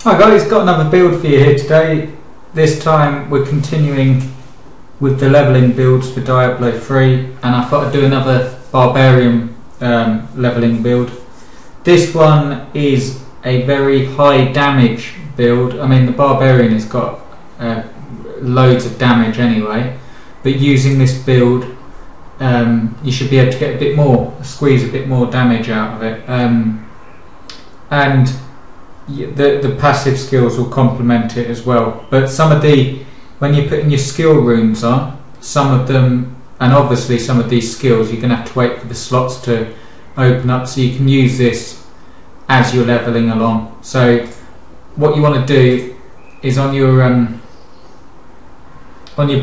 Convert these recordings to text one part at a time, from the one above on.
Hi guys, got another build for you here today. This time we're continuing with the leveling builds for Diablo 3, and I thought I'd do another Barbarian leveling build. This one is a very high damage build. I mean, the Barbarian has got loads of damage anyway, but using this build you should be able to get a bit more, squeeze a bit more damage out of it, and the passive skills will complement it as well. But some of when you're putting your skill runes on, some of them, and obviously some of these skills, you're going to have to wait for the slots to open up, so you can use this as you're leveling along. So what you want to do is on your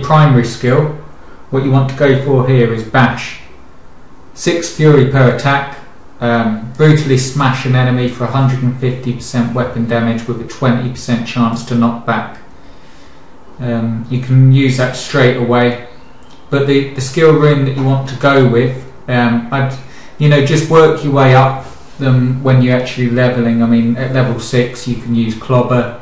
primary skill, what you want to go for here is bash. 6 fury per attack. Brutally smash an enemy for 150% weapon damage with a 20% chance to knock back. You can use that straight away, but the skill rune that you want to go with, just work your way up them when you're actually leveling. I mean, at level 6 you can use clobber,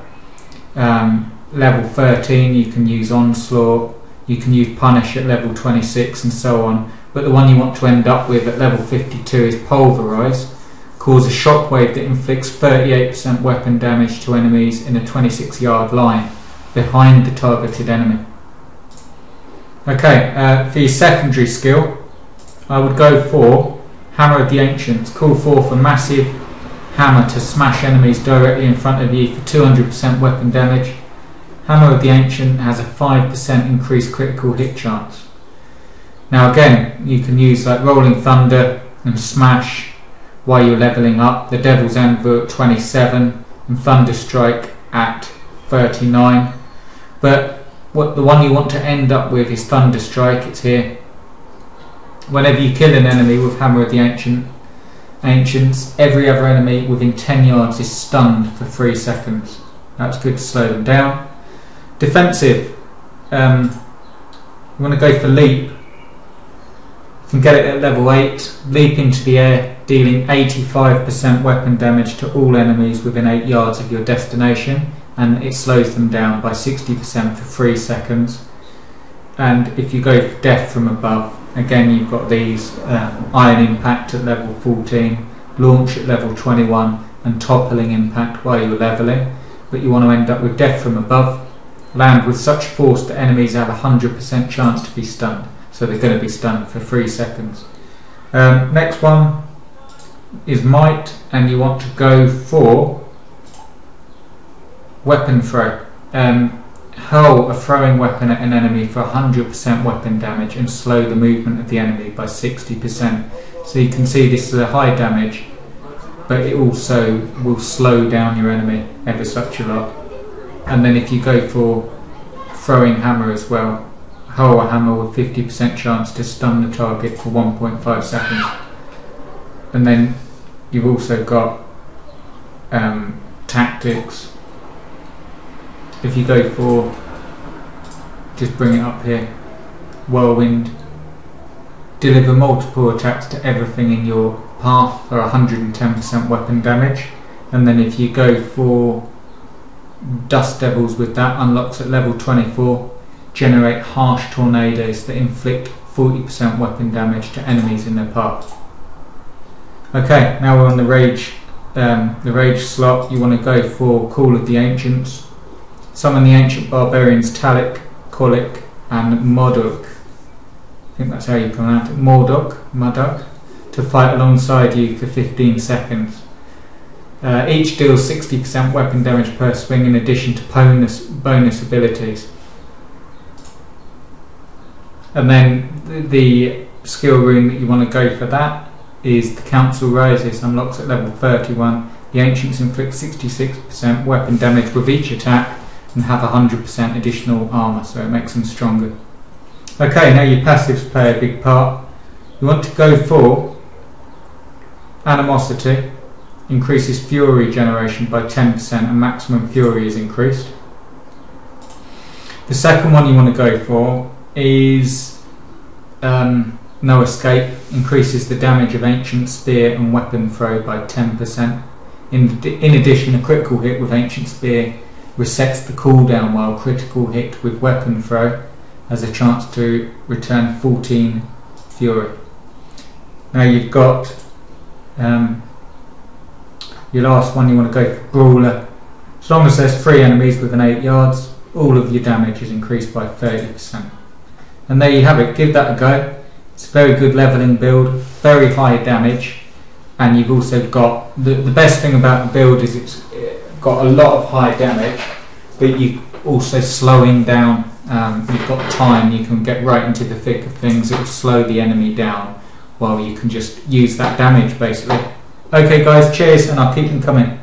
level 13 you can use onslaught, you can use punish at level 26 and so on. But the one you want to end up with at level 52 is pulverize. Cause a shockwave that inflicts 38% weapon damage to enemies in a 26-yard line behind the targeted enemy. Okay, for your secondary skill, I would go for Hammer of the Ancients. Call forth a massive hammer to smash enemies directly in front of you for 200% weapon damage. Hammer of the Ancient has a 5% increased critical hit chance. Now again, you can use like Rolling Thunder and Smash while you're leveling up. The Devil's Anvil at 27 and Thunder Strike at 39. But the one you want to end up with is Thunder Strike. It's here. Whenever you kill an enemy with Hammer of the Ancients, every other enemy within 10 yards is stunned for 3 seconds. That's good to slow them down. Defensive. You want to go for Leap. You can get it at level 8, leap into the air, dealing 85% weapon damage to all enemies within 8 yards of your destination, and it slows them down by 60% for 3 seconds. And if you go for Death from Above, again you've got these, Iron Impact at level 14, Launch at level 21, and Toppling Impact while you're leveling. But you want to end up with Death from Above, land with such force that enemies have a 100% chance to be stunned. So they're going to be stunned for 3 seconds. Next one is Might, and you want to go for Weapon Throw. Hurl a throwing weapon at an enemy for 100% weapon damage and slow the movement of the enemy by 60%. So you can see this is a high damage, but it also will slow down your enemy ever such a lot. And then if you go for Throwing Hammer as well, hurl a hammer with 50% chance to stun the target for 1.5 seconds. And then you've also got Tactics. If you go for, just bring it up here, Whirlwind, deliver multiple attacks to everything in your path for 110% weapon damage. And then if you go for Dust Devils with that, unlocks at level 24, generate harsh tornadoes that inflict 40% weapon damage to enemies in their path. Okay, now we're on the rage slot. You want to go for Call of the Ancients. Summon the ancient barbarians Talik, Kolik, and Modok. I think that's how you pronounce it. Modok, to fight alongside you for 15 seconds. Each deals 60% weapon damage per swing in addition to bonus abilities. And then the skill rune that you want to go for that is the Council Rises, unlocks at level 31. The Ancients inflict 66% weapon damage with each attack and have 100% additional armour, so it makes them stronger. Okay, now your passives play a big part. You want to go for Animosity, increases fury generation by 10% and maximum fury is increased. The second one you want to go for is No Escape, increases the damage of Ancient Spear and Weapon Throw by 10%. In addition, a critical hit with Ancient Spear resets the cooldown, while critical hit with Weapon Throw has a chance to return 14 Fury. Now you've got your last one, you want to go for Brawler. As long as there's 3 enemies within 8 yards, all of your damage is increased by 30%. And there you have it, give that a go. It's a very good levelling build, very high damage, and you've also got, the best thing about the build is it's got a lot of high damage, but you also slowing down, you've got time, you can get right into the thick of things, it will slow the enemy down while you can just use that damage basically. Okay guys, cheers, and I'll keep them coming.